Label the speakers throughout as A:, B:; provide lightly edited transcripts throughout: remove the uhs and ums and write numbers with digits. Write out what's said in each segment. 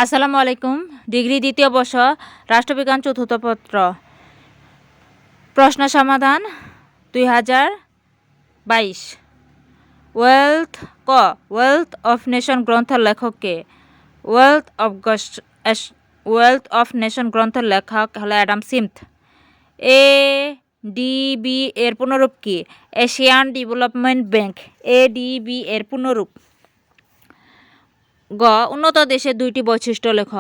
A: আসসালামু আলাইকুম। ডিগ্রি দ্বিতীয় বর্ষ রাষ্ট্রবিজ্ঞান চতুর্থ পত্র প্রশ্ন সমাধান 2022। ওয়েলথ ওয়েলথ অফ নেশন গ্রন্থের লেখক কে? ওয়েলথ অফ নেশন গ্রন্থের লেখক হলো অ্যাডাম স্মিথ। এডিবি এর পুনরূপ কি? Asian development bank. এডিবি এর পুনরূপ। গ উন্নত দেশের দুইটি বৈশিষ্ট্য লেখ।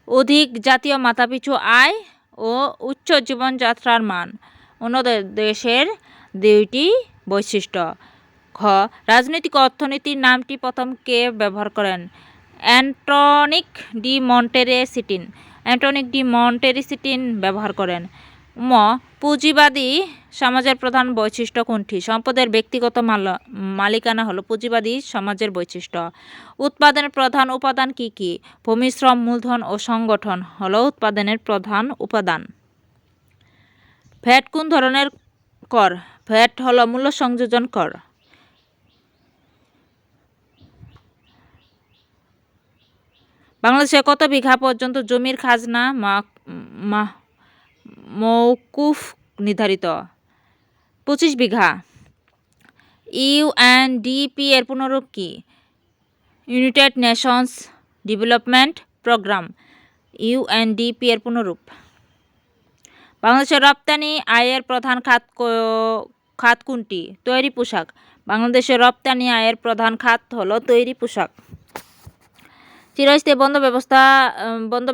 A: অধিক জাতীয় মাথাপিছু আয় ও উচ্চ জীবনযাত্রার মান। উন্নত দেশের দুইটি বৈশিষ্ট্য। খ রাজনৈতিক অর্থনীতির নামটি প্রথম কে ব্যবহার করেন? অ্যান্টনিক ডি মন্টেরিসিটিন ব্যবহার করেন। ম পুঁজিবাদী সমাজের প্রধান বৈশিষ্ট্য কোনটি? সম্পদের ব্যক্তিগত মালিকানা হলো পুঁজিবাদী সমাজের বৈশিষ্ট্য। উৎপাদনের প্রধান উপাদান কি কি? ভূমি, শ্রম, মূলধন ও সংগঠন হলো উৎপাদনের প্রধান উপাদান। ভ্যাট কোন ধরনের কর? ভ্যাট হলো মূল্য সংযোজন কর। বাংলাদেশে কত বিঘা পর্যন্ত জমির খাজনা মওকুফ নির্ধারিত? 25 বিঘা। ইউএনডিপি এর পুনরূপ কি? United Nations Development Programme. UNDP এর পুনরূপ। বাংলাদেশের রপ্তানি আয়ের প্রধান খাত কোনটি? তৈরি পোশাক। বাংলাদেশের রপ্তানি আয়ের প্রধান খাত হলো তৈরি পোশাক। চিরস্থায়ী বন্ধ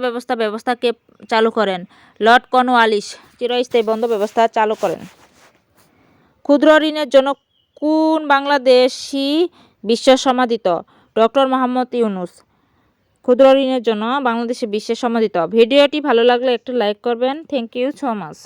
A: ব্যবস্থা কে চালু করেন? লর্ড কর্নওয়ালিস চিরস্থায়ী বন্ধ ব্যবস্থা চালু করেন। ক্ষুদ্র ঋণের জন্য কোন বাংলাদেশি বিশ্ব সমাদৃত? ডক্টর মোহাম্মদ ইউনূস। ক্ষুদ্র ঋণের জন্য বাংলাদেশে বিশ্বে সমাদৃত। ভিডিওটি ভালো লাগলে একটু লাইক করবেন। Thank you so much.